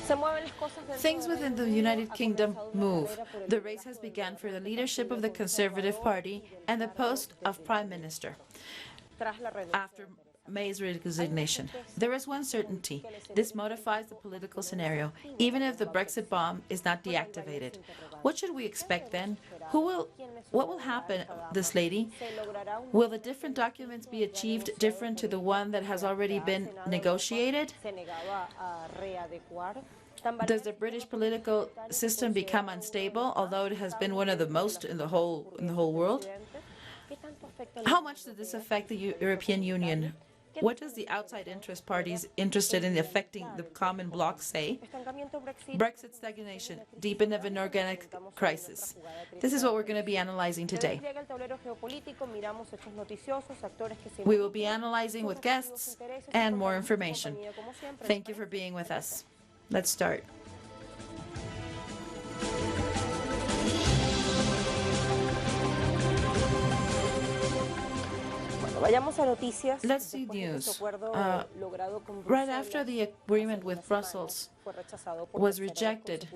Things within the United Kingdom move. The race has begun for the leadership of the Conservative Party and the post of Prime Minister after May's resignation. There is one certainty. This modifies the political scenario, even if the Brexit bomb is not deactivated. What should we expect then? What will happen, this lady? Will the different documents be achieved different to the one that has already been negotiated? Does the British political system become unstable, although it has been one of the most in the whole world? How much does this affect the European Union? What does the outside interest parties interested in affecting the common bloc say? Brexit stagnation, deepen of an organic crisis. This is what we're going to be analyzing today. We will be analyzing with guests and more information. Thank you for being with us. Let's start. Let's see news. Right after the agreement with Brussels was rejected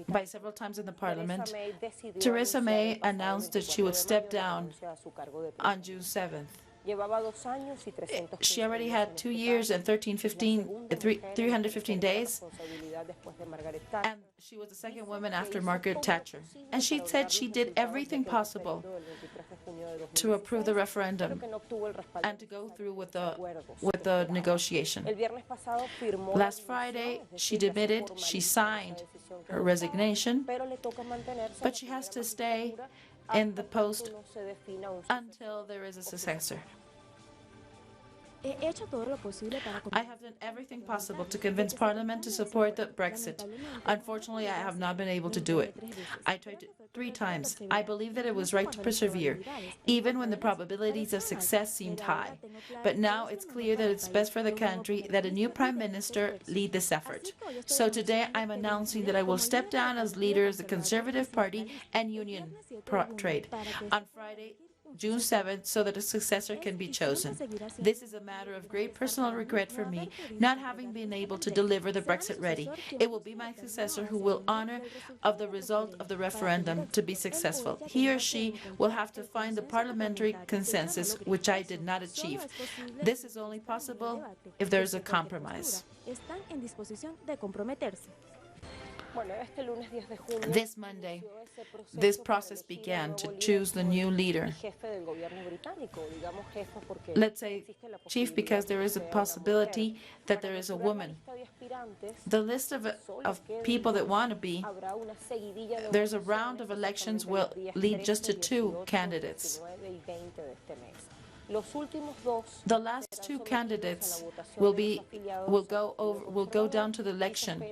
by several times in the Parliament, Theresa May announced that she would step down on June 7th. She already had 2 years and 315 days, and she was the second woman after Margaret Thatcher. And she said she did everything possible to approve the referendum and to go through with the negotiation. Last Friday, she admitted she signed her resignation, but she has to stay in the post until there is a successor. I have done everything possible to convince Parliament to support the Brexit. Unfortunately, I have not been able to do it. I tried 3 times. I believe that it was right to persevere, even when the probabilities of success seemed high. But now it's clear that it's best for the country that a new Prime Minister lead this effort. So today I'm announcing that I will step down as leader of the Conservative Party and Union Trade on Friday, June 7th, so that a successor can be chosen. This is a matter of great personal regret for me, not having been able to deliver the Brexit ready. It will be my successor who will honor of the result of the referendum to be successful. He or she will have to find the parliamentary consensus, which I did not achieve. This is only possible if there is a compromise. This Monday, this process began to choose the new leader. Let's say chief because there is a possibility that there is a woman. The list of people that want to be, there's a round of elections will lead just to 2 candidates. The last 2 candidates will go down to the election,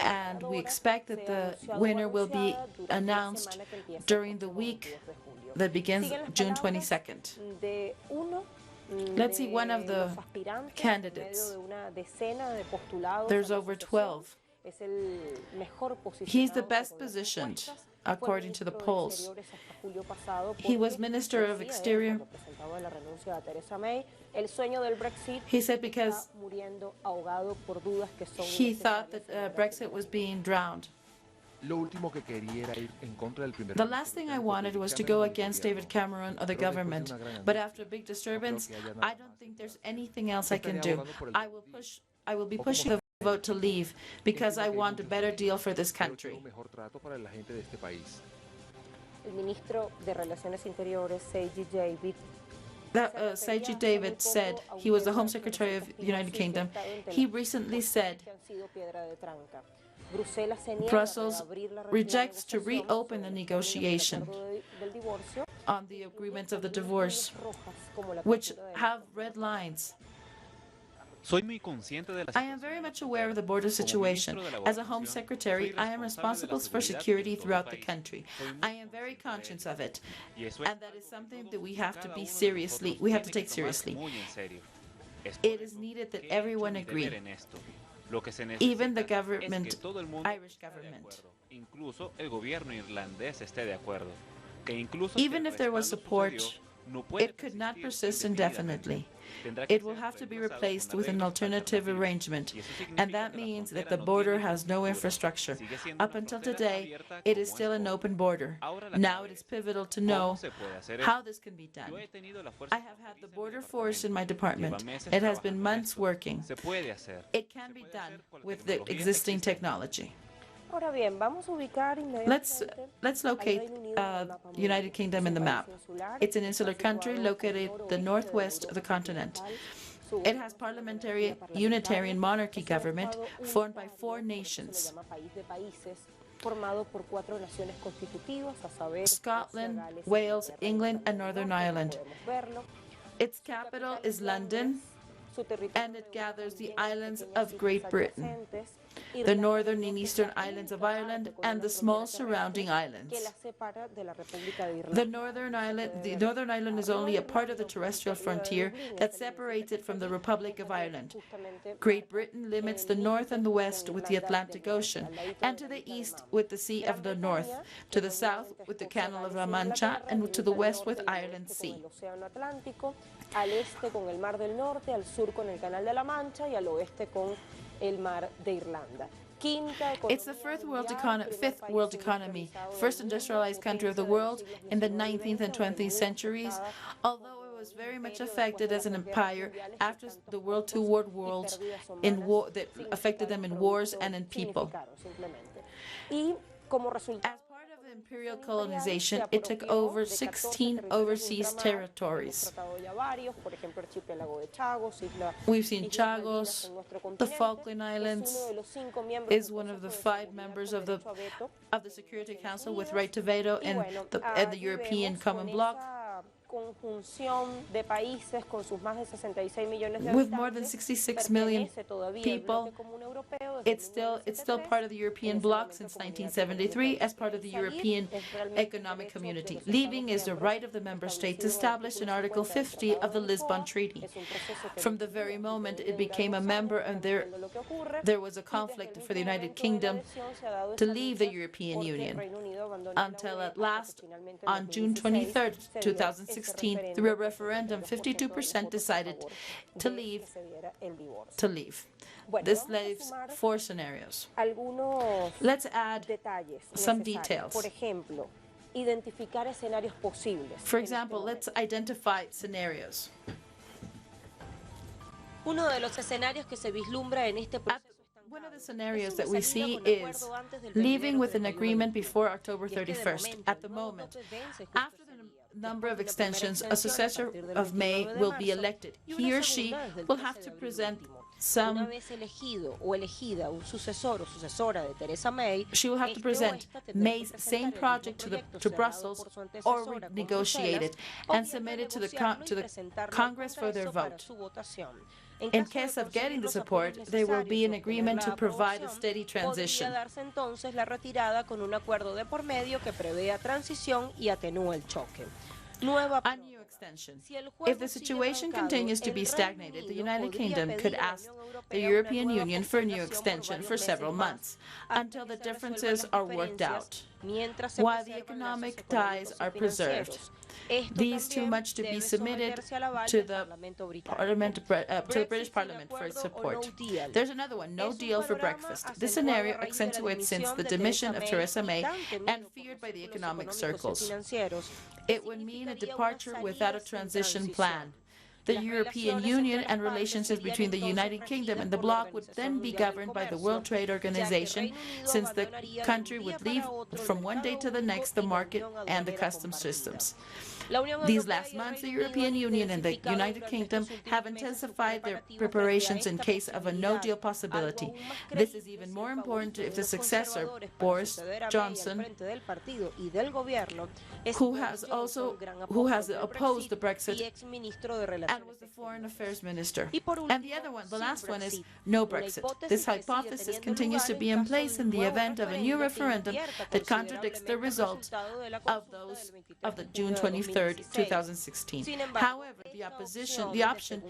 and we expect that the winner will be announced during the week that begins June 22nd. Let's see one of the candidates. There's over 12. He's the best positioned, according to the polls. He was Minister of Exterior. He said because he thought that Brexit was being drowned. The last thing I wanted was to go against David Cameron or the government, but after a big disturbance, I don't think there's anything else I can do. I will be pushing the vote to leave because I want a better deal for this country. Seiji David said, he was the Home Secretary of the United Kingdom. He recently said Brussels rejects to reopen the negotiation on the agreements of the divorce, which have red lines. I am very much aware of the border situation. As a Home Secretary, I am responsible for security throughout the country. I am very conscious of it, and that is something that we have to take seriously. It is needed that everyone agree, even the government, Irish government. Even if there was support, it could not persist indefinitely. It will have to be replaced with an alternative arrangement, and that means that the border has no infrastructure. Up until today, it is still an open border. Now it is pivotal to know how this can be done. I have had the border force in my department. It has been months working. It can be done with the existing technology. Let's locate United Kingdom in the map. It's an insular country located in the northwest of the continent. It has parliamentary unitarian monarchy government formed by 4 nations: Scotland, Wales, England, and Northern Ireland. Its capital is London, and it gathers the islands of Great Britain, the northern and eastern islands of Ireland, and the small surrounding islands. The Northern Ireland is only a part of the terrestrial frontier that separates it from the Republic of Ireland. Great Britain limits the north and the west with the Atlantic Ocean, and to the east with the Sea of the North, to the south with the Canal of La Mancha, and to the west with Ireland Sea. Al este con el Mar del Norte, al sur con el Canal de la Mancha y al oeste con el Mar de Irlanda. It's the fifth world economy, first industrialized country of the world in the 19th and 20th centuries, although it was very much affected as an empire after the Two World Wars that affected them in wars and in people. As part of the imperial colonization, it took over 16 overseas territories. We've seen Chagos. The Falkland Islands is one of the 5 members of the Security Council with right to veto and the European Common Bloc. With more than 66 million people, it's still part of the European bloc since 1973 as part of the European Economic Community. Leaving is the right of the member states established in Article 50 of the Lisbon Treaty. From the very moment it became a member, and there was a conflict for the United Kingdom to leave the European Union, until at last, on June 23, 2016, through a referendum, 52% decided to leave. This leaves 4 scenarios. Let's add some details. For example, let's identify scenarios. One of the scenarios that we see is leaving with an agreement before October 31st. At the moment, after the number of extensions, a successor of May will be elected. He or she will have to present she will have to present May's same project to Brussels or renegotiate it and submit it to the Congress for their vote. In case of getting the support, there will be an agreement to provide a steady transition. A new extension. If the situation continues to be stagnated, the United Kingdom could ask the European Union for a new extension for several months until the differences are worked out, while the economic ties are preserved. These too much to be submitted to the British Parliament for support. There's another one, no deal for breakfast. This scenario accentuates since the demission of Theresa May and feared by the economic circles. It would mean a departure without a transition plan. The European Union and relationships between the United Kingdom and the bloc would then be governed by the World Trade Organization, since the country would leave from one day to the next the market and the customs systems. These last months, the European Union and the United Kingdom have intensified their preparations in case of a no-deal possibility. This is even more important if the successor, Boris Johnson, who has opposed the Brexit and was the Foreign Affairs Minister. And the other one, the last one, is no Brexit. This hypothesis continues to be in place in the event of a new referendum that contradicts the results of the June 23rd, 2016. However, the option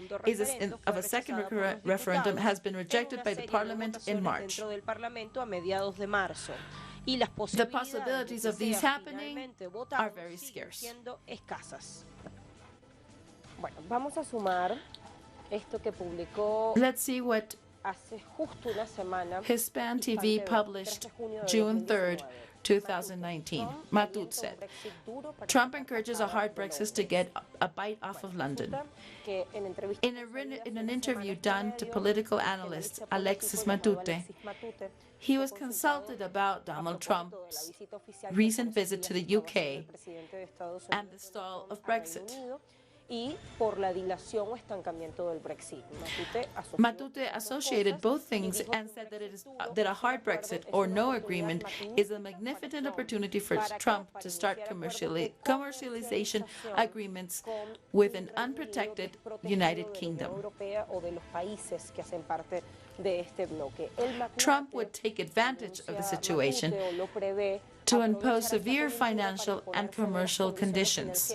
of a second referendum has been rejected by the Parliament in March. The possibilities of these happening are very scarce. Esto que publicó Let's see what hace justo una semana Hispan TV published June 3rd, 2019. Matud said, Trump encourages a hard Brexit to get a bite off of London. In an interview done to political analyst Alexis Matute, he was consulted about Donald Trump's recent visit to the UK and the stall of Brexit. Y por la dilación o estancamiento del Brexit. Matute associated both things and said that a hard Brexit or no agreement is a magnificent opportunity for Trump to start commercialization agreements with an unprotected United Kingdom. Trump would take advantage of the situation to impose severe financial and commercial conditions.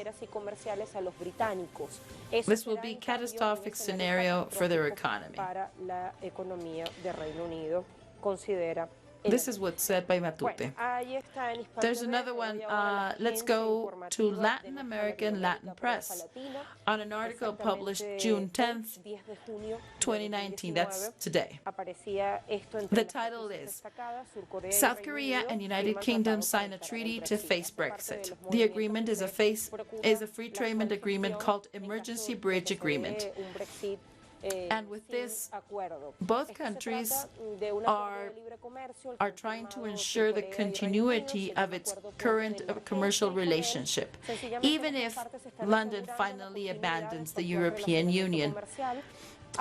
This will be a catastrophic scenario for their economy. This is what's said by Matute. There's another one. Let's go to Latin American Latin press on an article published June 10th, 2019. That's today. The title is South Korea and United Kingdom sign a treaty to face Brexit. The agreement is a free trade agreement called Emergency Bridge Agreement. And with this, both countries are trying to ensure the continuity of its current commercial relationship, even if London finally abandons the European Union.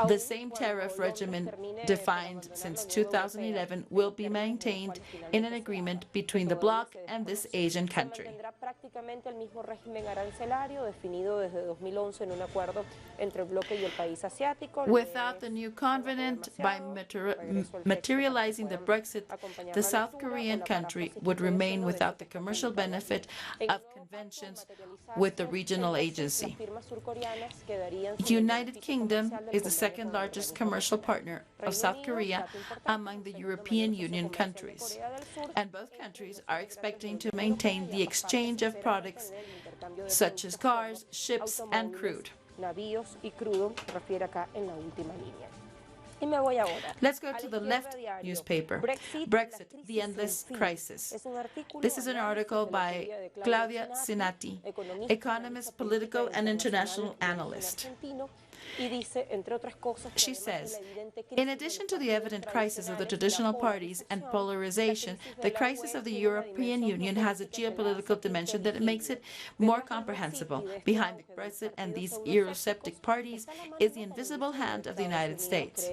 The same tariff regimen defined since 2011 will be maintained in an agreement between the bloc and this Asian country. Without the new covenant, by materializing the Brexit, the South Korean country would remain without the commercial benefit of conventions with the regional agency. United Kingdom is the second largest commercial partner of South Korea among the European Union countries, and both countries are expecting to maintain the exchange of products such as cars, ships, and crude. Let's go to the left newspaper, Brexit, the Endless Crisis. This is an article by Claudia Sinati, economist, political, and international analyst. She says, in addition to the evident crisis of the traditional parties and polarization, the crisis of the European Union has a geopolitical dimension that makes it more comprehensible. Behind the Brexit and these Eurosceptic parties is the invisible hand of the United States.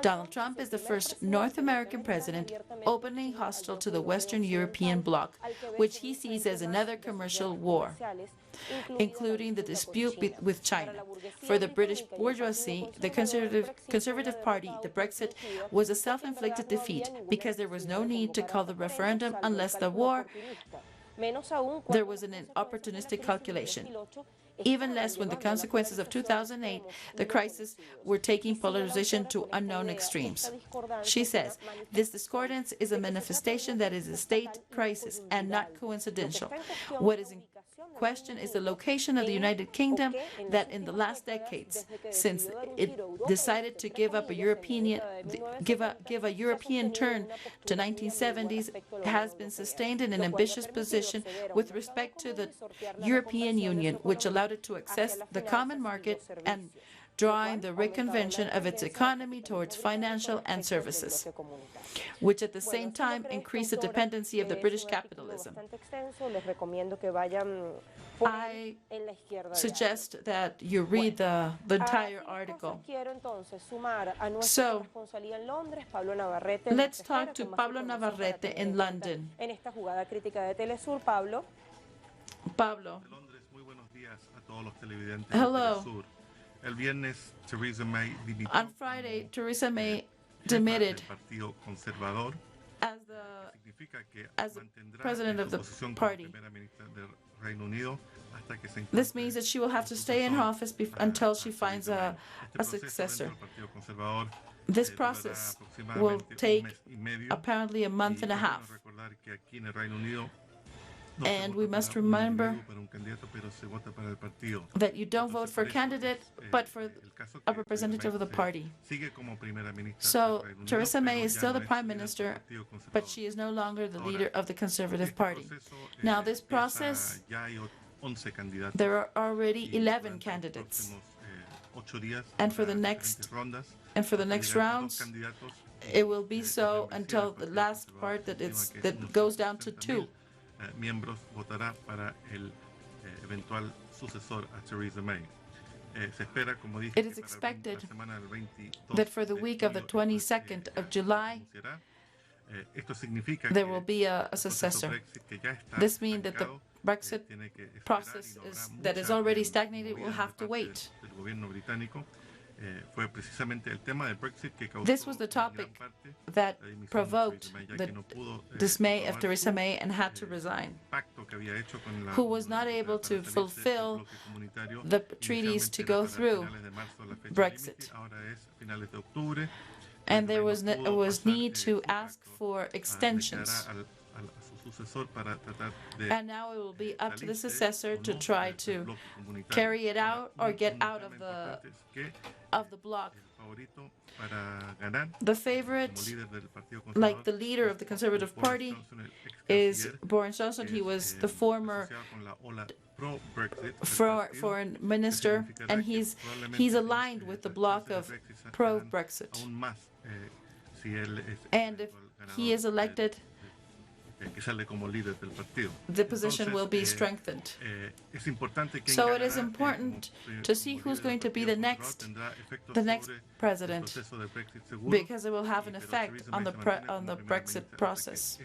Donald Trump is the first North American president openly hostile to the Western European bloc, which he sees as another commercial war, including the dispute with China. For the British bourgeoisie, the Conservative Party, the Brexit was a self-inflicted defeat because there was no need to call the referendum unless there was an opportunistic calculation. Even less when the consequences of 2008, the crisis were taking polarization to unknown extremes. She says, this discordance is a manifestation that is a state crisis and not coincidental. What is in question is the location of the United Kingdom that in the last decades, since it decided to give a European turn to 1970s, has been sustained in an ambitious position with respect to the European Union, which allowed it to access the common market and drawing the reconvention of its economy towards financial and services, which at the same time increased the dependency of the British capitalism. I suggest that you read the entire article. So, let's talk to Pablo Navarrete in London. Pablo. Hello. On Friday, Theresa May demitted as the president of the party. This means that she will have to stay in her office until she finds a successor. This process will take apparently a month and a half. And we must remember that you don't vote for a candidate, but for a representative of the party. So Theresa May is still the Prime Minister, but she is no longer the leader of the Conservative Party. Now, this process, there are already 11 candidates. And for the next rounds, it will be so until the last part that goes down to 2. Miembros votará para el eventual sucesor a Theresa May. It is expected that for the week of the 22nd of July, there will be a successor. This means that the Brexit process that is already stagnated will have to wait. This was the topic that provoked the dismay of Theresa May and had to resign, who was not able to fulfill the treaties to go through Brexit. And there was need to ask for extensions. And now it will be up to the successor to try to carry it out or get out of the bloc. The favorite, like the leader of the Conservative Party, is Boris Johnson. He was the former foreign minister, and he's aligned with the bloc of pro-Brexit. And if he is elected, the position will be strengthened. So it is important to see who's going to be the next president, because it will have an effect on the Brexit process.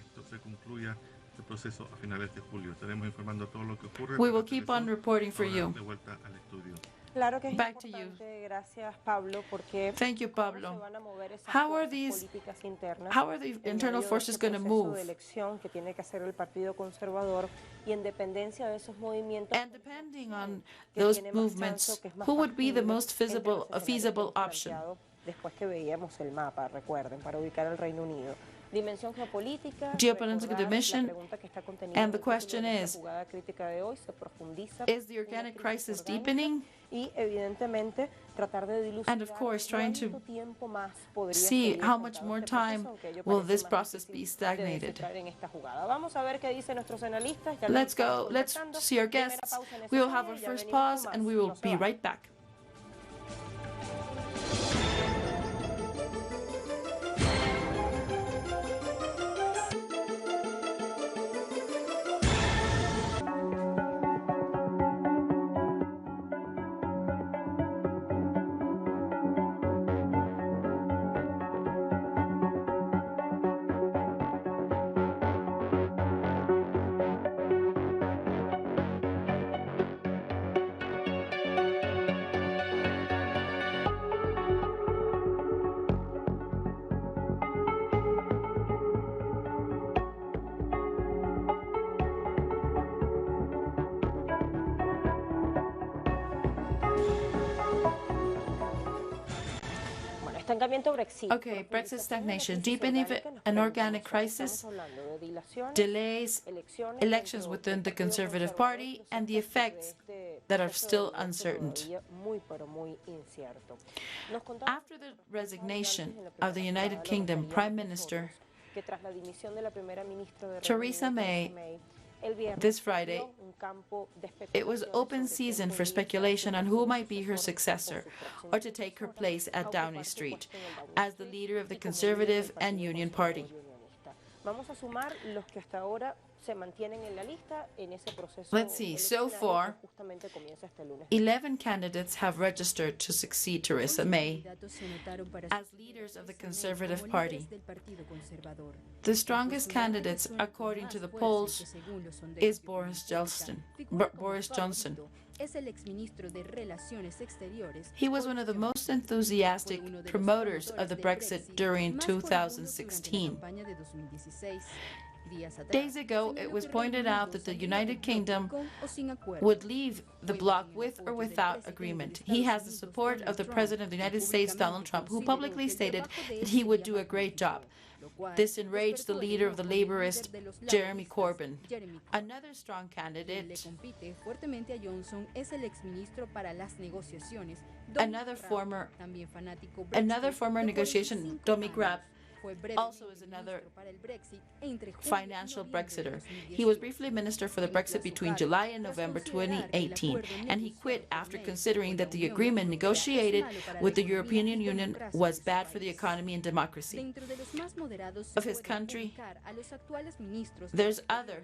We will keep on reporting for you. Back to you. Thank you, Pablo. How are the internal forces going to move? And depending on those movements, who would be the most feasible option? Geopolitical dimension, and the question is the organic crisis deepening? And of course, trying to see how much more time will this process be stagnated. Let's go. Let's see our guests. We will have our first pause, and we will be right back. Okay, Brexit stagnation, deepening an organic crisis, delays elections within the Conservative Party, and the effects that are still uncertain. After the resignation of the United Kingdom Prime Minister, Theresa May, this Friday, it was open season for speculation on who might be her successor or to take her place at Downing Street as the leader of the Conservative and Union Party. Let's see, so far, 11 candidates have registered to succeed Theresa May as leaders of the Conservative Party. The strongest candidates, according to the polls, is Boris Johnson. He was one of the most enthusiastic promoters of the Brexit during 2016. Days ago, it was pointed out that the United Kingdom would leave the bloc with or without agreement. He has the support of the President of the United States, Donald Trump, who publicly stated that he would do a great job. This enraged the leader of the Labourist, Jeremy Corbyn. Another strong candidate, another former negotiation, Dominic Raab, also is another financial Brexiter. He was briefly minister for the Brexit between July and November 2018, and he quit after considering that the agreement negotiated with the European Union was bad for the economy and democracy of his country. There's other.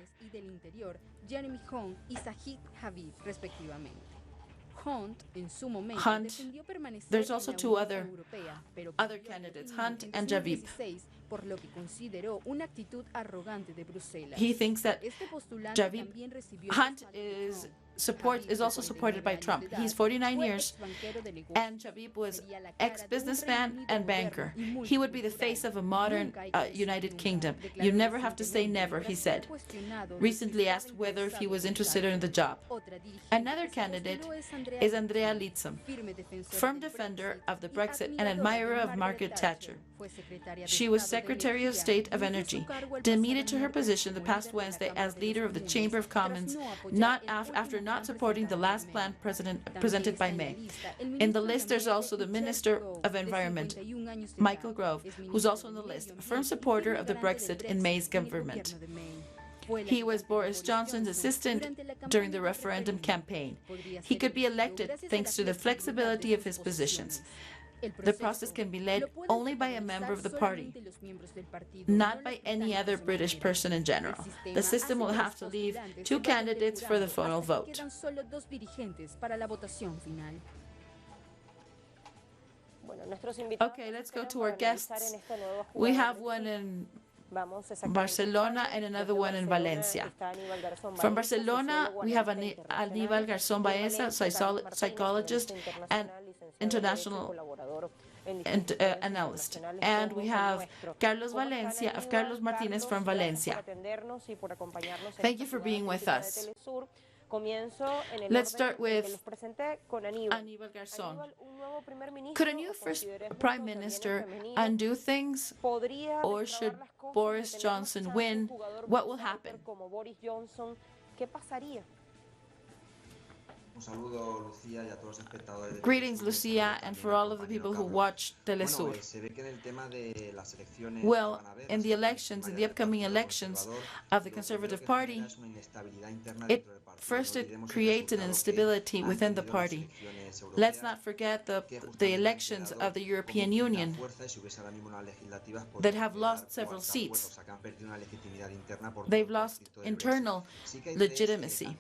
Hunt. There's also two other candidates, Hunt and Javid. He thinks that Hunt is also supported by Trump. He's 49 years, and Javid was ex-businessman and banker. He would be the face of a modern United Kingdom. You never have to say never, he said. Recently asked whether he was interested in the job. Another candidate is Andrea Litzam, firm defender of the Brexit and admirer of Margaret Thatcher. She was Secretary of State of Energy, demeted to her position the past Wednesday as leader of the Chamber of Commons, after not supporting the last plan presented by May. In the list, there's also the Minister of Environment, Michael Gove, who's also on the list, a firm supporter of the Brexit in May's government. He was Boris Johnson's assistant during the referendum campaign. He could be elected thanks to the flexibility of his positions. The process can be led only by a member of the party, not by any other British person in general. The system will have to leave two candidates for the final vote. Okay, let's go to our guests. We have one in Barcelona and another one in Valencia. From Barcelona, we have Aníbal Garzón Baeza, psychologist and international analyst. And we have Carlos Martinez from Valencia. Thank you for being with us. Let's start with Aníbal Garzón. Could a new first prime minister undo things, or should Boris Johnson win? What will happen? Greetings, Lucia, and for all of the people who watch Telesur. Well, in the upcoming elections of the Conservative Party, it creates an instability within the party. Let's not forget the elections of the European Union that have lost several seats. They've lost internal legitimacy.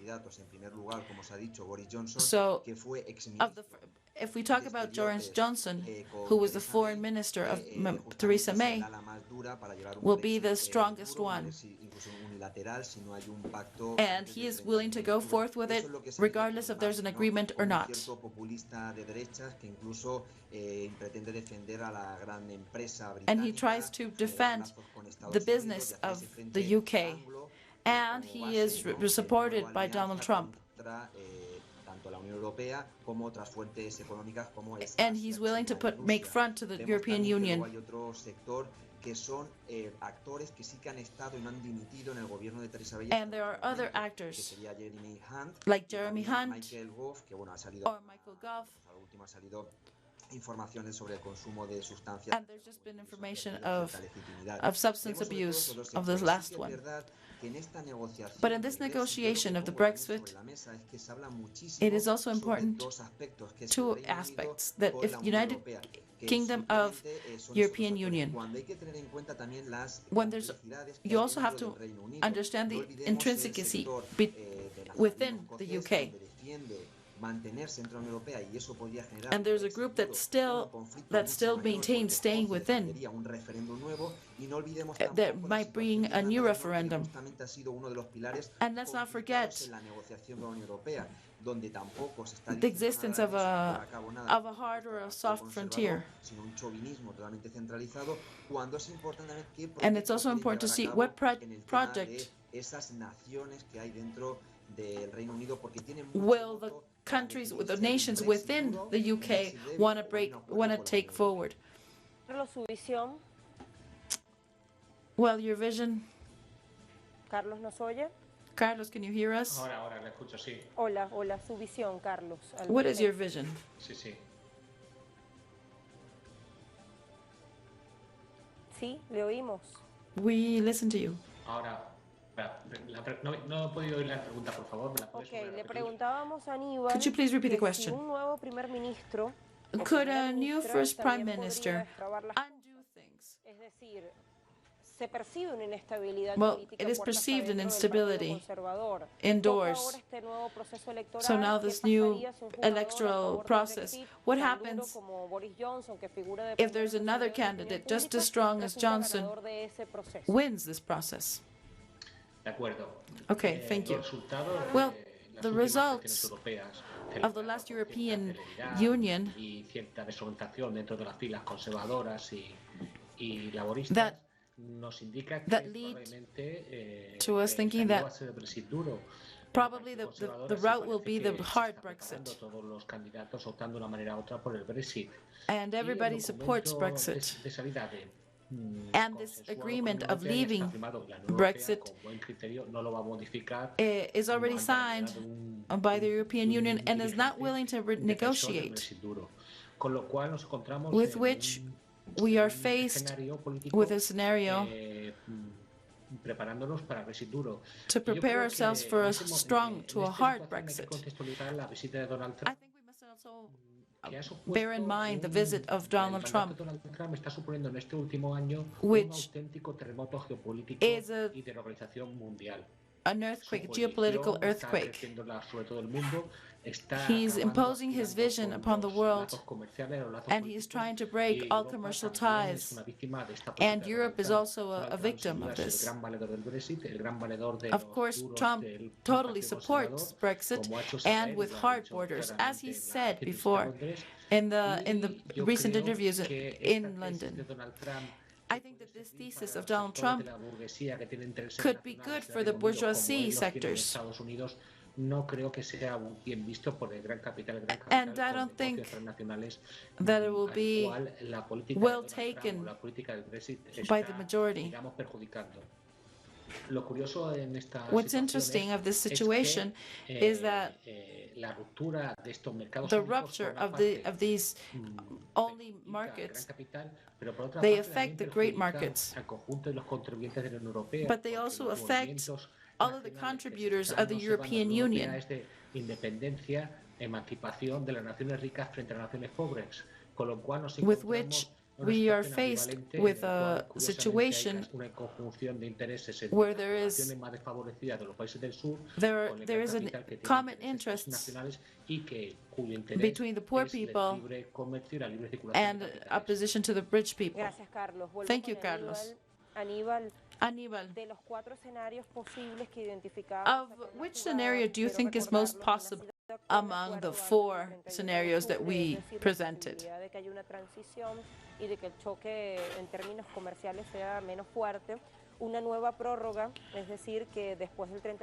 So, if we talk about Boris Johnson, who was the foreign minister of Theresa May, will be the strongest one. And he is willing to go forth with it, regardless if there's an agreement or not. And he tries to defend the business of the UK. And he is supported by Donald Trump. And he's willing to make front to the European Union. And there are other actors, like Jeremy Hunt or Michael Gove. And there's just been information of substance abuse of this last one. But in this negotiation of the Brexit, it is also important two aspects, that if United Kingdom of European Union, you also have to understand the intrinsicacy within the UK. And there's a group that still maintains staying within, that might bring a new referendum. And let's not forget the existence of a hard or a soft frontier. And it's also important to see what project will the countries, the nations within the UK want to take forward. Well, your vision. Carlos, ¿nos oye? Carlos, can you hear us? Ahora le escucho, sí. Hola, hola, su visión, Carlos. What is your vision? Sí, sí. Sí, le oímos. We listen to you. Ahora, no he podido oír la pregunta, por favor. ¿Me la puedes Ok, volver a le repetir? preguntábamos a Aníbal Could you please repeat the que si question? un nuevo primer ministro o Could primera a new ministra first prime también podría minister destrabar las undo things? Es decir, se percibe una inestabilidad Well, política it is puertas perceived an adentro del Partido instability Conservador. indoors. Toca ahora este nuevo proceso electoral. So now ¿Qué this new pasaría si un jugador a electoral favor del process, Brexit, what tan duro happens como Boris Johnson, que figura de if primero there's en los another sondeos de opinión candidate just pública, as strong as resulta Johnson ganador de ese proceso? wins this process? De acuerdo. Okay, thank you. Los resultados Well, de las the últimas results elecciones europeas of the celebradas last con European cierta celeridad Union y cierta desorientación dentro de las filas conservadoras y laboristas nos indica que that lead probablemente to us el thinking camino that va a ser de Brexit duro. probably the route will be the hard Brexit. Todos los candidatos optando de una manera u otra por el Brexit. And everybody supports Brexit. De salida de And this agreement of leaving Brexit is already signed by the European Union and is not willing to negotiate, with which we are faced with a sscenario preparándonos para Brexit duro. to prepare ourselves for a strong to a hard Brexit. La visita de Donald I Trump, think we must also bear in mind the visit of Donald Trump, Donald Trump está suponiendo en este último año un which auténtico terremoto geopolítico is y de organización mundial. an earthquake, a geopolitical earthquake. Sobre todo el mundo, He's imposing his vision upon the world, and he is trying to break all commercial ties. And Europe is also a victim of this. Of course, Trump totally supports Brexit and with hard borders, as he said before in the recent interviews in London. I think that this thesis of Donald Trump could be good for the bourgeoisie sectors. No creo que sea bien visto por el gran capital, And I don't think that it will be well taken by the majority. What's interesting of this situation is that the rupture of these only markets, they affect the great markets, but they also affect all of the contributors of the European Union. With which we are faced with a situation where there is a common interest between the poor people and opposition to the rich people. Thank you, Carlos. Aníbal, of which scenario do you think is most possible among the four scenarios that we presented?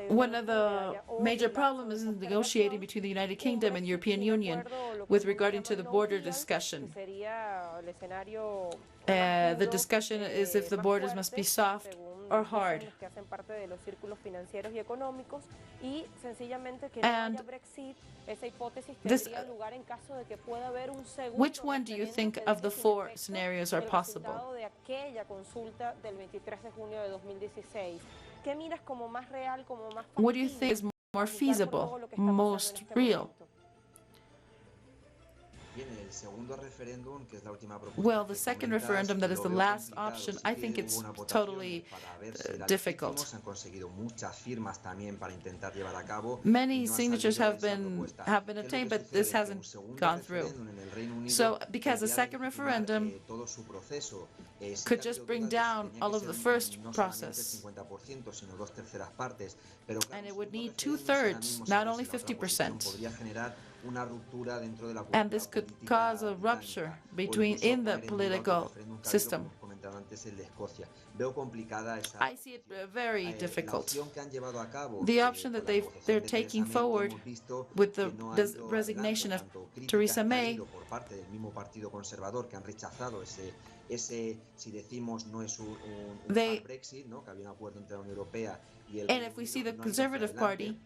One of the major problems is negotiating between the United Kingdom and the European Union with regarding to the border discussion. The discussion is if the borders must be soft or hard. And which one do you think of the four scenarios are possible? What do you think is more feasible, most real? Well, the second referendum, that is the last option, I think it's totally difficult. Many signatures have been obtained, but this hasn't gone through. So, because the second referendum could just bring down all of the first process, and it would need 2/3, not only 50%. And this could cause a rupture in the political system. I see it very difficult. La opción que han llevado a cabo, The option con that la they're negociación de taking Theresa May, forward hemos visto with que the no ha ido resignation of adelante, tanto Theresa críticas que ha May. habido por parte del mismo Partido Conservador, que han rechazado ese si decimos no es un hard Brexit, ¿no? Que había un acuerdo entre la Unión Europea y el And Reino if we Unido, see the no ha ido Conservative hacia adelante. Party,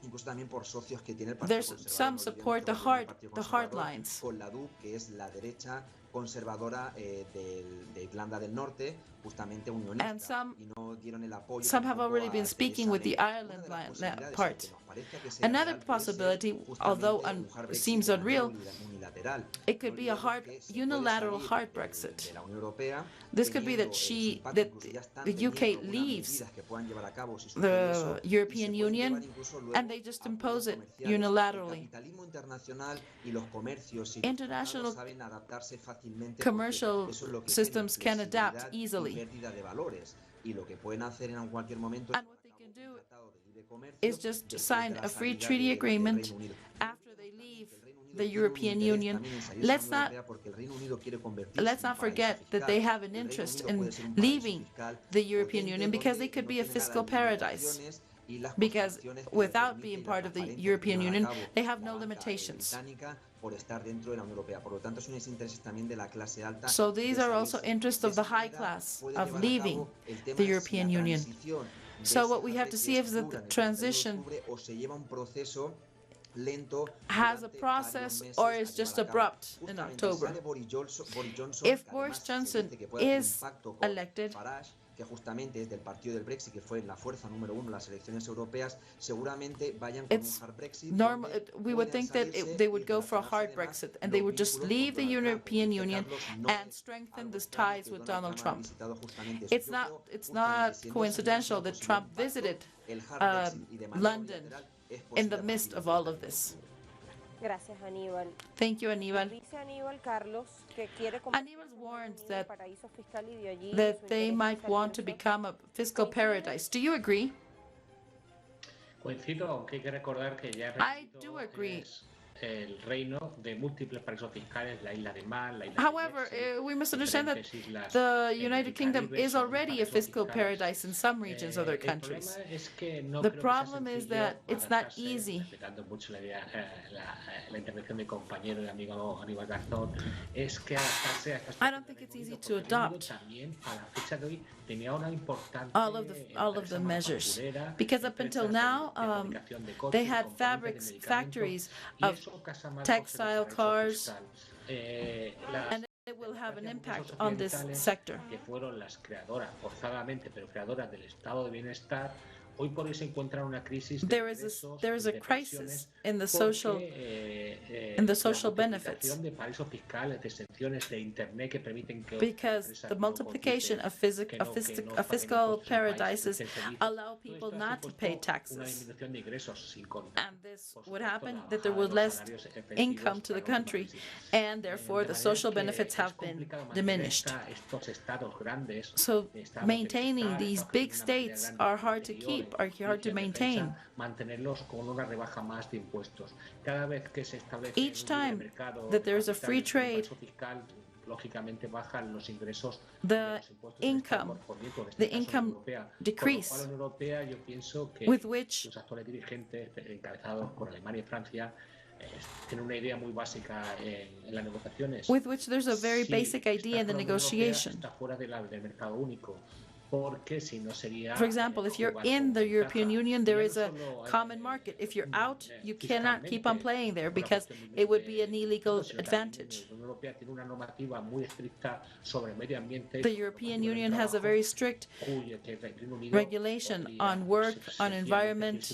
Incluso también por socios que tiene el Partido there's Conservador, some no olvidemos support que the gobierna el Partido hard Conservador lines. con la DUP, que es la derecha conservadora de Irlanda del Norte, justamente unionista, And some y no dieron el apoyo have already a been speaking Theresa with the May. Ireland Una de las posibilidades part. que nos parezca que sea Another real puede ser possibility, justamente although un hard Brexit seems de manera unreal, unilateral. it could No be a olvidemos hard, que se puede unilateral salir hard de Brexit. la Unión Europea, This could be teniendo that su impacto, that incluso ya están the teniendo UK algunas leaves medidas que puedan llevar a cabo si sucede the eso, y European se pueden llevar Union, incluso luego and they just a impose it acuerdos comerciales. El unilaterally. capitalismo internacional y los comercios y los International tratados saben adaptarse fácilmente, commercial porque eso es lo que systems tienen, can adapt flexibilidad y easily. pérdida de valores. Y lo que pueden hacer en cualquier momento And es what they can do un tratado de libre comercio is just después sign de la a free salida treaty del agreement Reino Unido. after they leave El Reino Unido the tiene un European interés Union. también en salirse de Let's la Unión not Europea porque el Reino Unido quiere convertirse let's en not un paraíso forget that fiscal. they have an El Reino interest Unido in puede ser un paraíso leaving fiscal the European potente Union because donde they could no be a tiene nada fiscal de paradise. limitaciones y las Because concesiones que le without permite being y la part of the transparencia que European llevan a Union, cabo they have la no banca, limitations. británica por estar dentro de la Unión Europea. Por lo tanto, son intereses también de la clase alta So de these are also salirse. interests De of the esa high manera class puede of llevar a leaving cabo el tema the de si European la Union. transición de So ese what we have to Brexit see es is that dura the en el 31 de transition octubre o se lleva un proceso lento has a durante process varios meses or a is just llevar a cabo. abrupt in Justamente October. sale Boris Johnson, If que Boris además se Johnson dice que puede hacer un is pacto con elected, Farage, que justamente es del partido del Brexit, que fue la fuerza número uno en las elecciones europeas, seguramente vayan con un hard Brexit. normal. We would puedan think that salirse they y would go for a relacionarse hard además Brexit and los they would just vínculos con leave the Donald Trump. European Dice Union Carlos, no and es strengthen algo the extraño ties que with Donald Donald Trump haya Trump. visitado justamente su It's not propio, it's justamente not siendo coincidental ese that posible Trump impacto, visited el hard Brexit y de manera London unilateral es in posible the a midst partir of del all of 31 de this. octubre. Gracias, Aníbal. Thank you, Aníbal. Dice Aníbal Carlos que quiere Aníbal's warned that paraíso fiscal y de allí that su they interés might en want to salirse. become a fiscal paradise. Do you agree? Coincido, aunque hay que recordar que ya I do agree. es el reino de múltiples paraísos fiscales, la isla de Man, la isla However, de Jersey, we must understand that diferentes islas the en United el Kingdom Caribe is son already a paraísos fiscal fiscales. paradise in some regions of their El countries. problema es que no The creo que sea problem is sencillo that it's not adaptarse, easy. respetando mucho la intervención de mi compañero y amigo Aníbal Garzón, es que adaptarse a estas I don't think it's easy to porque el Reino Unido adopt también a la fecha de hoy tenía una importante all of the measures, manufacturera, because up until empresas now de fabricación de coches, they had componentes de medicamentos, factories y of eso casa mal con textile ser un paraíso cars, fiscal. and it will have an impact on this sector. Que fueron las creadoras, forzadamente, pero creadoras del estado de bienestar, hoy por hoy se encuentran en una crisis de There is a crisis in the social benefits de paraísos fiscales, de exenciones de internet que permiten que because the multiplication of fiscal paradises allow people not to pay una taxes, disminución de ingresos sin contar. and this would happen that there was less income to the country, and therefore the social benefits have been diminished. So maintaining these big states are hard to keep, are hard to maintain. Mantenerlos con una rebaja más de impuestos. Cada vez que se establece Each un time libre mercado that there's a capital, free un trade, paraíso fiscal, lógicamente bajan los ingresos the de los impuestos income, correspondientes, en este the caso, income la Europea. decrease, Con lo cual, la Unión Europea, yo pienso que with which los actuales dirigentes, encabezados por Alemania y Francia, tienen una idea muy básica en las negociaciones. there's a very Si basic idea in the está fuera de la Unión Europea, negotiation. está fuera del mercado único. Porque si no sería, For example, if you're in the European Union, there is a common market. If you're out, you cannot keep on playing there because it would be an illegal advantage. La Unión Europea tiene una normativa muy estricta sobre medio ambiente. The European Union has a very strict regulation on work, on environment,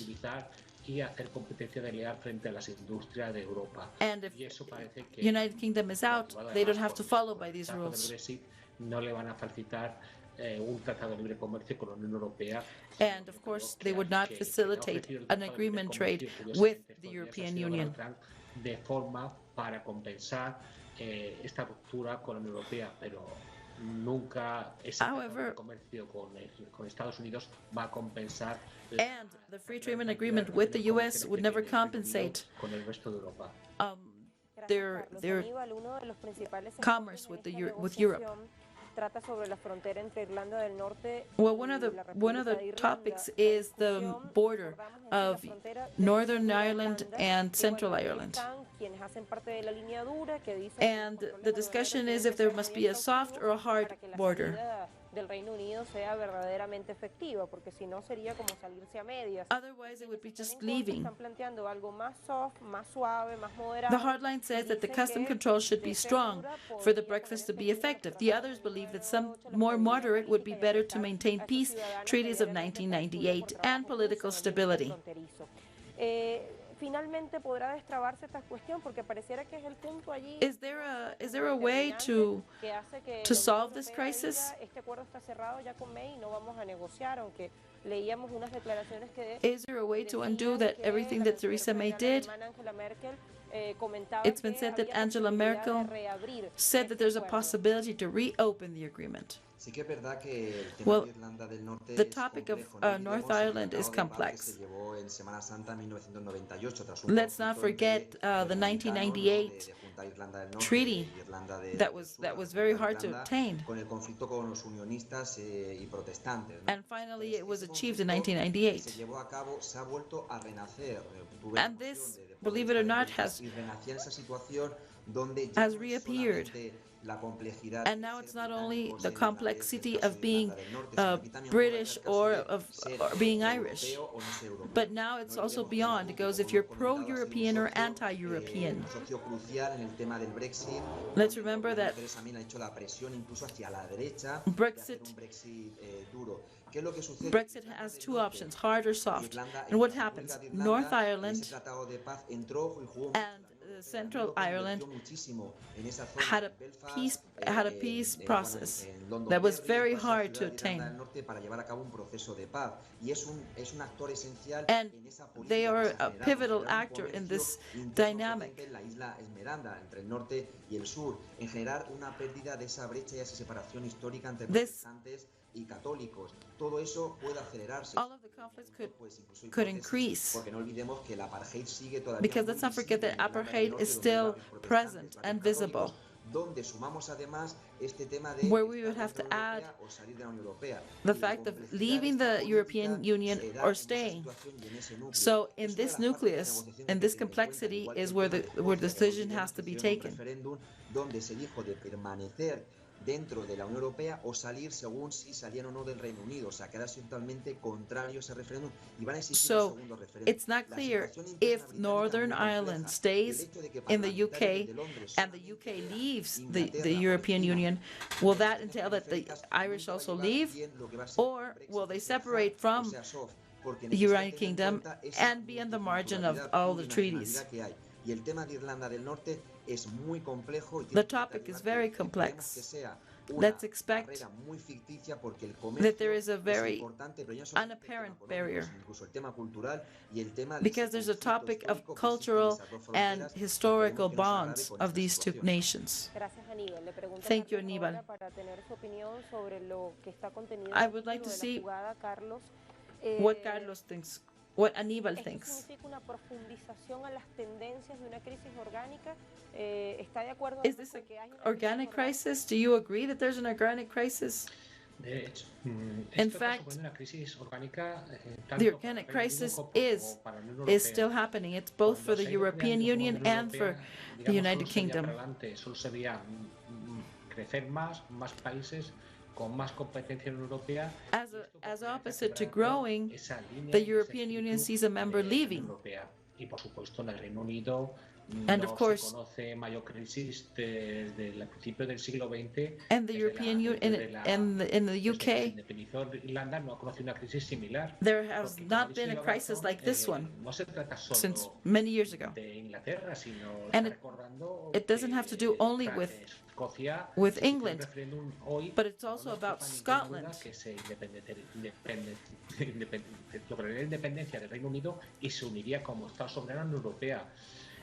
y hacer competencia desleal frente a las industrias de Europa. and if Y eso parece que United Kingdom is out, they don't have to follow by these con el rules. Brexit no le van a facilitar un tratado de libre comercio con la Unión Europea. And of course, they would not facilitate an agreement trade with the European Union. De forma para compensar esta ruptura con la Unión Europea, pero nunca ese tratado de comercio con Estados Unidos va a compensar. And the free trade agreement with the US would never compensate con el resto de Europa. their commerce with Europe. trata sobre la frontera entre Irlanda del Norte Well, y one la of República the de Irlanda. topics La is the discusión, border recordamos, es la of frontera del Northern sur de Ireland Irlanda. and Y Central bueno, ahí Ireland. están quienes hacen parte de la línea dura, que dicen que los And controles the aduaneros discussion tienen is que if there ser must muy be a soft or a exhaustivos hard para que la border. salida del Reino Unido sea verdaderamente efectiva, porque si no sería como salirse a medias. Otherwise, it would be Quienes just están en contra leaving. están planteando algo más soft, más suave, más moderado. The hardline says y that the dicen custom que control should de be strong segura for the podría breakfast to poner be en peligro los effective. The tratados others de believe that 1998, some la more estabilidad moderate would be política y better to afectar maintain a estos peace ciudadanos que treaties of diariamente confluyen por 1998 and trabajo political justo en el límite stability. fronterizo. Finalmente podrá destrabarse esta cuestión porque pareciera que es el punto allí Is there a way to que hace que to la Unión solve this Europea crisis? diga, este acuerdo está cerrado ya con May y no vamos a negociar, aunque leíamos unas declaraciones que Is there a way to undo decían that que everything la that canciller Theresa May federal did? alemana Angela Merkel comentaba It's been que said that había Angela posibilidad de Merkel reabrir said that there's a acuerdo. possibility to reopen the agreement. Sí que es verdad que el tema Well, de Irlanda del Norte the es topic of complejo. No olvidemos North el Ireland is tratado de paz que complex. se llevó en Semana Santa de 1998 tras un Let's not conflicto entre forget the republicanos, ¿no? 1998 de juntar Irlanda del Norte treaty y Irlanda del that Sur, was la very República de hard to Irlanda, obtain. con el conflicto con los unionistas y protestantes, ¿no? And finally, Entonces, it was ese achieved in conflicto que se 1998. llevó a cabo se ha vuelto a renacer. Tuve la And ocasión this, de poder believe it or estar en not, Belfast has y renacía en esa situación donde ya has no es reappeared. solamente la complejidad And de now ser it's not only británico, the ser irlandés, en el complexity caso of de being Irlanda del Norte, sino aquí también juega ya British el caso or de of ser or being Irish. europeo o no ser europeo. But now it's No also olvidemos que beyond. el It goes como if you're hemos comentado, ha sido un pro-European or socio, anti-European. un socio crucial en el tema del Brexit. Let's donde el remember gobierno de that Theresa May ha hecho la presión incluso hacia la derecha de hacer Brexit un Brexit duro. ¿Qué es lo que sucede? Brexit Irlanda has del two Norte options, hard or y soft. Irlanda, And what la República happens? de Irlanda, North en ese Ireland tratado de paz entró y jugó and Central Ireland had a peace process that was very hard to obtain. And they are a pivotal actor in this dynamic. This y católicos. Todo eso puede acelerarse. all of the conflicts could increase. Porque no olvidemos que el apartheid sigue todavía Because let's not forget that apartheid is still present and visible. Donde sumamos además este tema de where we would have to add o salir de la Unión Europea. the fact of leaving the European Union or staying. So in this nucleus, in this complexity, is where the decision has to be taken. Donde se dijo de permanecer dentro de la Unión Europea o salir según si salían o no del Reino Unido, o sea, quedarse totalmente contrario a ese referéndum y van a existir un segundo referéndum. It's not clear if Northern Ireland stays in the UK and the UK leaves the European Union. Will that entail that the Irish also leave, or will they separate from the United Kingdom and be on the margin of all the treaties? Y el tema de Irlanda del Norte es muy complejo y the topic is very complex. Let's expect that there is a very unapparent barrier, because there's a topic of cultural and historical bonds of these two nations. Thank you, Aníbal. I would like to see what Carlos thinks, what Aníbal thinks. Is this an organic crisis? Do you agree that there's an organic crisis? In fact, the organic crisis is still happening. It's both for the European Union and for the United Kingdom. As opposite to growing, the European Union sees a member leaving. And of course, and the European Union and in the UK, there has not been a crisis like this one since many years ago. And it doesn't have to do only with England, but it's also about Scotland.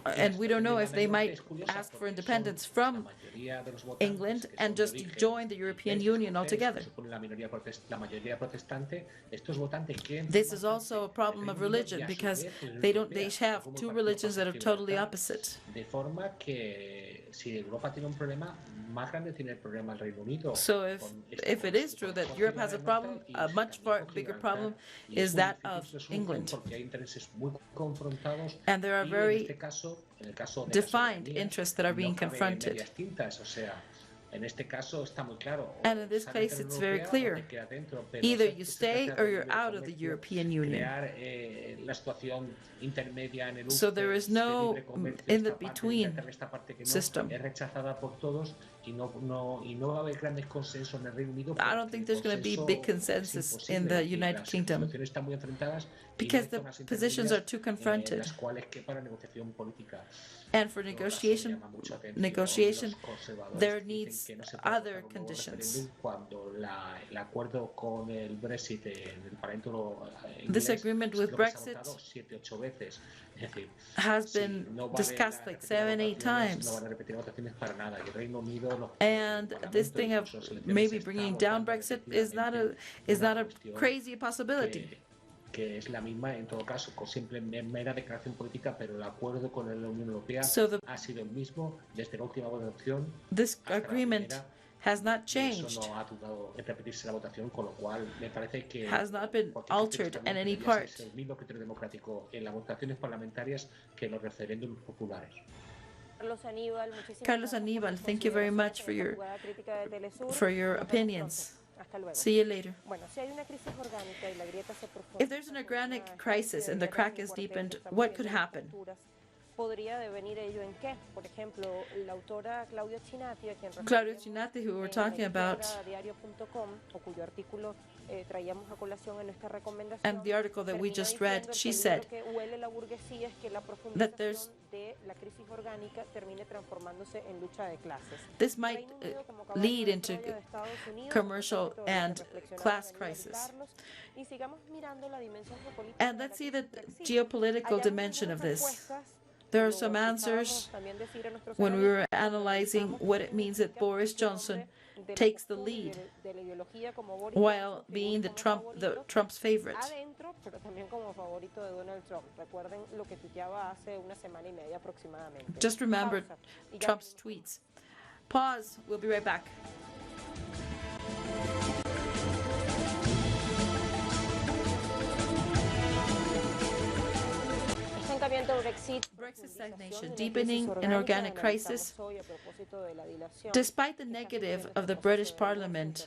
And we don't know if they might ask for independence from England and just join the European Union altogether. This is also a problem of religion, because they have two religions that are totally opposite. si Europa tiene un problema, más grande tiene el problema el Reino Unido. So if it is true that Europe has a problem, a much far bigger problem is that of England. And there are very defined interests that are being confronted. En este caso está muy claro. And in this case, it's very clear. Either you stay or you're out of the European Union. So there is no in the between system. I don't think there's going to be big consensus in the United Kingdom because the positions are too confronted. And for negotiation, there needs other conditions. This agreement with Brexit has been discussed like 7-8 times. And this thing of maybe bringing down Brexit is not a crazy possibility. Que es la misma en todo caso, con simple mera declaración política, pero el acuerdo con la Unión Europea ha sido el mismo desde la última votación. This agreement has not changed. No ha dudado en repetirse la votación, con lo cual me parece que has not been altered in any part. Es el mismo criterio democrático en las votaciones parlamentarias que en los referéndums populares. Carlos Aníbal, thank you very much for your opinions. See you later. If there's an organic crisis and the crack is deepened, what could happen? Claudia Chinati, who we're talking about, and the article that we just read, she said that this might lead into commercial and class crisis. And let's see the geopolitical dimension of this. There are some answers when we were analyzing what it means that Boris Johnson takes the lead while being Trump's favorite. Just remember Trump's tweets. Pause. We'll be right back. Brexit stagnation, deepening an organic crisis. Despite the negative of the British Parliament,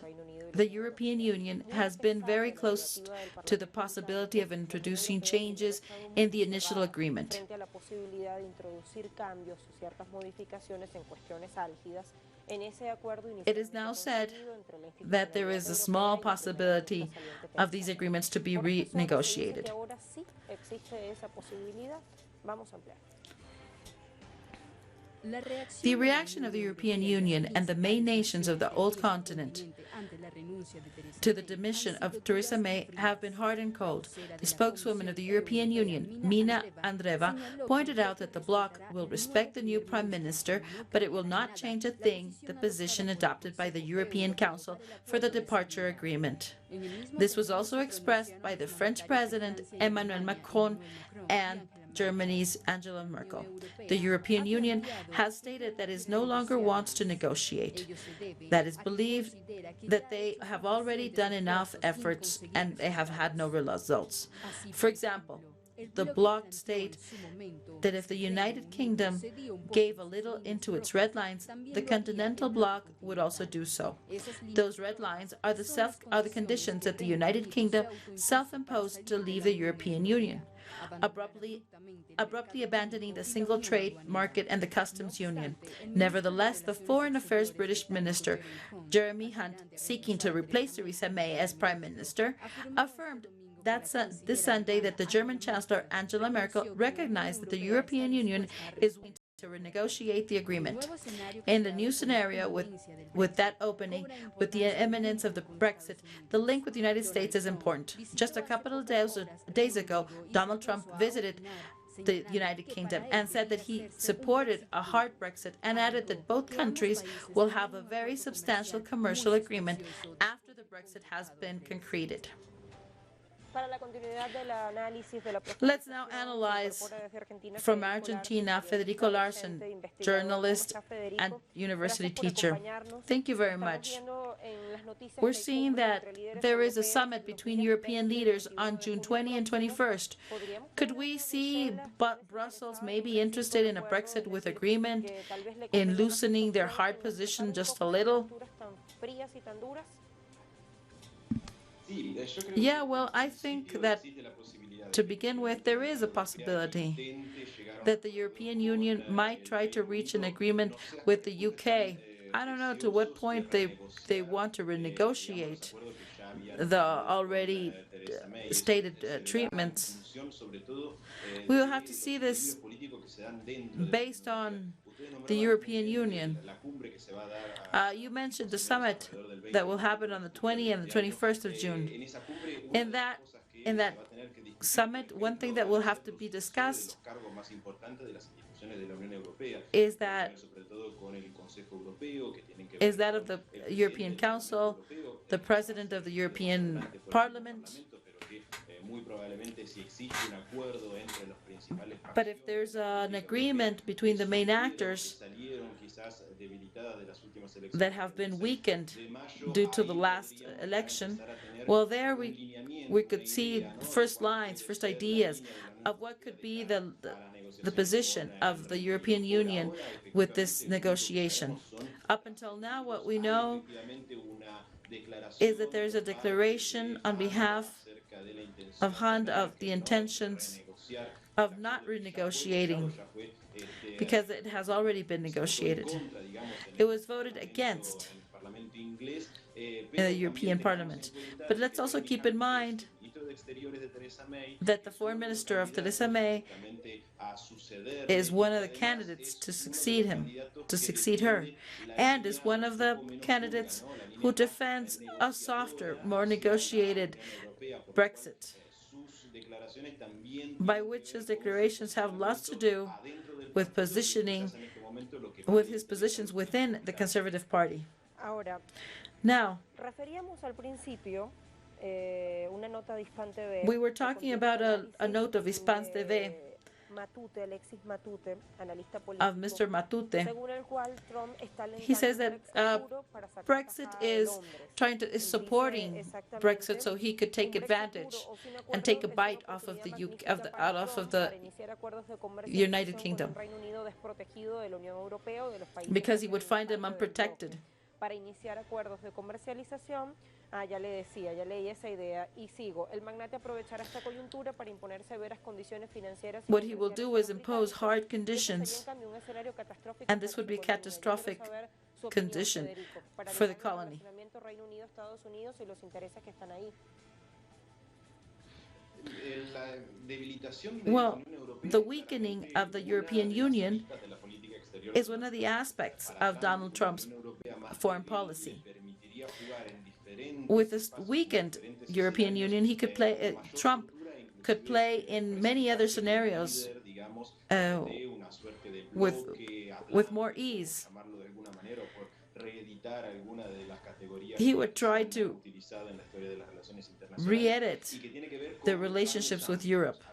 the European Union has been very close to the possibility of introducing changes in the initial agreement. It is now said that there is a small possibility of these agreements to be renegotiated. The reaction of the European Union and the main nations of the old continent to the demission of Theresa May have been hard and cold. The spokeswoman of the European Union, Mina Andreeva, pointed out that the bloc will respect the new Prime Minister, but it will not change a thing the position adopted by the European Council for the departure agreement. This was also expressed by the French President Emmanuel Macron and Germany's Angela Merkel. The European Union has stated that it no longer wants to negotiate. That is believed that they have already done enough efforts and they have had no results. For example, the bloc state that if the United Kingdom gave a little into its red lines, the continental bloc would also do so. Those red lines are the conditions that the United Kingdom self-imposed to leave the European Union. Abruptly abandoning the single trade market and the customs union. Nevertheless, the Foreign Affairs British Minister, Jeremy Hunt, seeking to replace Theresa May as Prime Minister, affirmed this Sunday that the German Chancellor Angela Merkel recognized that the European Union is willing to renegotiate the agreement. In the new scenario, with that opening, with the imminence of the Brexit, the link with the United States is important. Just a couple of days ago, Donald Trump visited the United Kingdom and said that he supported a hard Brexit and added that both countries will have a very substantial commercial agreement after the Brexit has been concluded. Let's now analyze from Argentina, Federico Larsen, journalist and university teacher. Thank you very much. We're seeing that there is a summit between European leaders on June 20 and 21st. Could we see Brussels may be interested in a Brexit with agreement, in loosening their hard position just a little? Yeah, well, I think that to begin with, there is a possibility that the European Union might try to reach an agreement with the UK. I don't know to what point they want to renegotiate the already stated treatments. We will have to see this based on the European Union. You mentioned the summit that will happen on the 20th and the 21st of June. In that summit, one thing that will have to be discussed is that of the European Council, the President of the European Parliament. But if there's an agreement between the main actors that have been weakened due to the last election, well, there we could see first lines, first ideas of what could be the position of the European Union with this negotiation. Up until now, what we know is that there's a declaration on behalf of HUND of the intentions of not renegotiating because it has already been negotiated. It was voted against in the European Parliament. But let's also keep in mind that the foreign minister of Theresa May is one of the candidates to succeed her, and is one of the candidates who defends a softer, more negotiated Brexit, by which his declarations have lots to do with his positions within the Conservative Party. Now, we were talking about a note of Hispans TV of Mr. Matute. He says that Brexit is supporting Brexit so he could take advantage and take a bite off of the United Kingdom, because he would find them unprotected. Para iniciar acuerdos de comercialización, ya le decía, ya leí esa idea y sigo. El magnate aprovechará esta coyuntura para imponer severas condiciones financieras. What he will do is impose hard conditions, and this would be a catastrophic condition for the colony. Well, the weakening of the European Union is one of the aspects of Donald Trump's foreign policy. With this weakened European Union, Trump could play in many other scenarios with more ease. He would try to re-edit the relationships with Europe.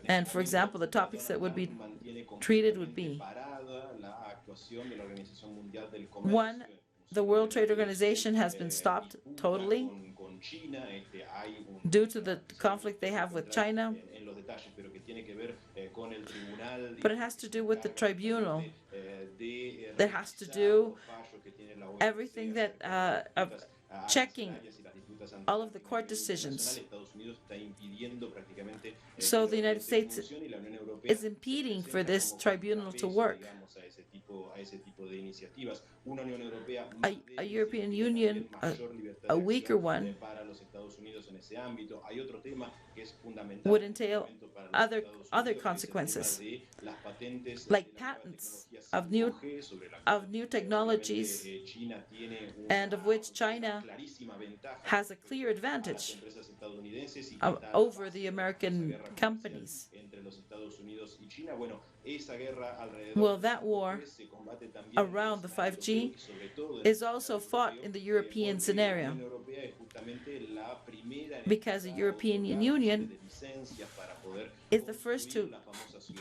And for example, the topics that would be treated would be: one, the World Trade Organization has been stopped totally due to the conflict they have with China. But it has to do with the tribunal. That has to do everything that of checking all of the court decisions. So the United States is impeding for this tribunal to work. A European Union, a weaker one, would entail other consequences, like patents of new technologies, and of which China has a clear advantage over the American companies. Well, that war around the 5G strategy is also fought in the European scenario, because the European Union is the first to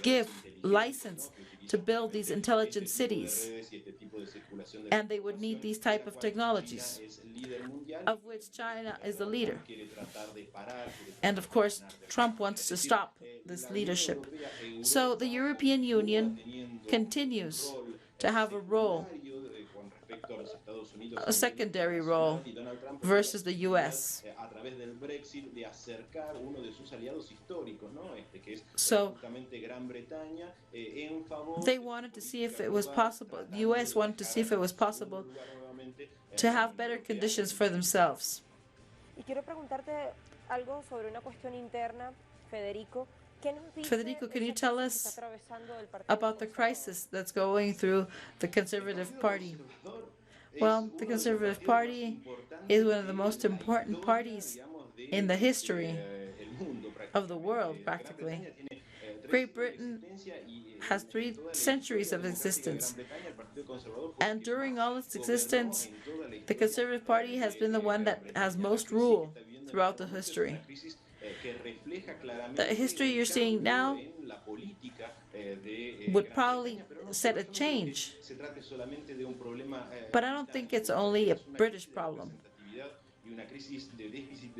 give license to build these intelligent cities, and they would need these type of technologies, of which China is the leader. And of course, Trump wants to stop this leadership. So the European Union continues to have a role, a secondary role, versus the U.S. So they wanted to see if it was possible, the U.S. wanted to see if it was possible to have better conditions for themselves. Y quiero preguntarte algo sobre una cuestión interna, Federico. Federico, can you tell us about the crisis that's going through the Conservative Party? Well, the Conservative Party is one of the most important parties in the history of the world, practically. Great Britain has 3 centuries of existence, and during all its existence, the Conservative Party has been the one that has most rule throughout the history. The history you're seeing now would probably set a change, but I don't think it's only a British problem.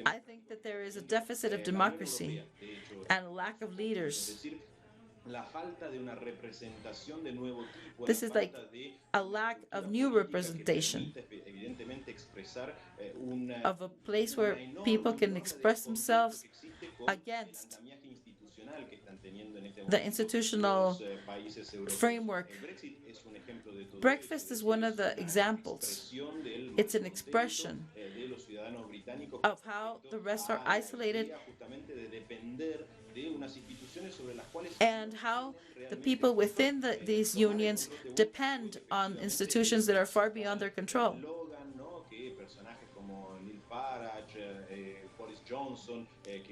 I think that there is a deficit of democracy and a lack of leaders. This is like a lack of new representation, of a place where people can express themselves against the institutional framework. Brexit is one of the examples. It's an expression of how the rest are isolated and how the people within these unions depend on institutions that are far beyond their control.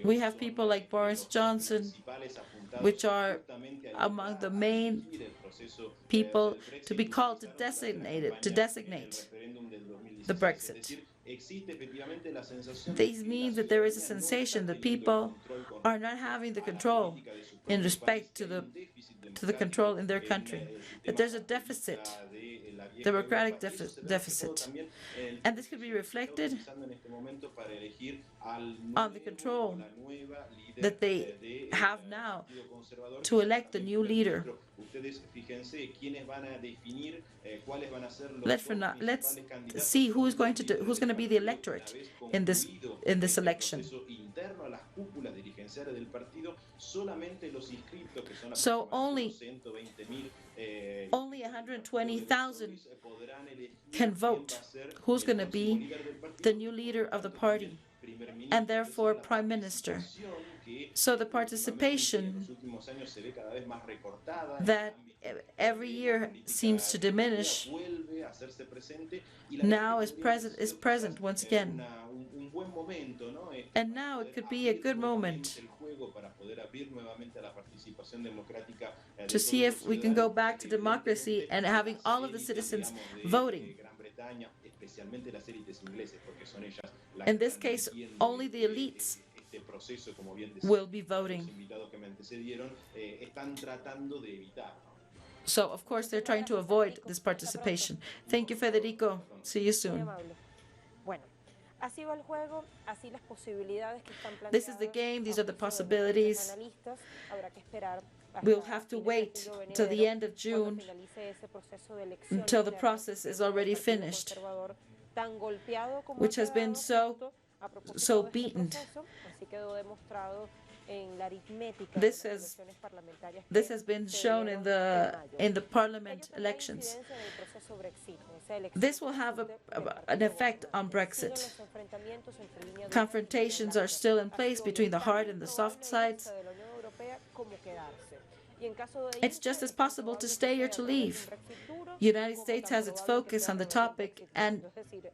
We have people like Boris Johnson, which are among the main people to be called to designate the Brexit. These mean that there is a sensation that people are not having the control in respect to the control in their country, that there's a deficit, democratic deficit. And this could be reflected on the control that they have now to elect a new leader. Let's see who's going to be the electorate in this election. So only 120,000 can vote who's going to be the new leader of the party, and therefore prime minister. So the participation that every year seems to diminish now is present once again. And now it could be a good moment to see if we can go back to democracy and having all of the citizens voting. In this case, only the elites will be voting. So, of course, they're trying to avoid this participation. Thank you, Federico. See you soon. This is the game. These are the possibilities. We'll have to wait till the end of June, until the process is already finished, which has been so beaten. This has been shown in the parliament elections. This will have an effect on Brexit. Confrontations are still in place between the hard and the soft sides. It's just as possible to stay or to leave. The United States has its focus on the topic and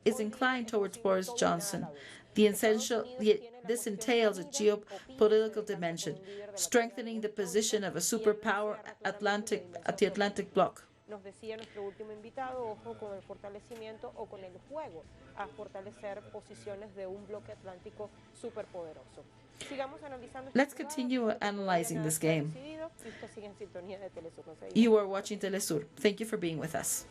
is inclined towards Boris Johnson. This entails a geopolitical dimension, strengthening the position of a superpower at the Atlantic bloc. Nos decía nuestro último invitado, ojo con el fortalecimiento o con el juego a fortalecer posiciones de un bloque atlántico superpoderoso. Sigamos analizando. Let's continue analyzing this game. Esto sigue en sintonía de Telesur. You are watching Telesur. Thank you for being with us.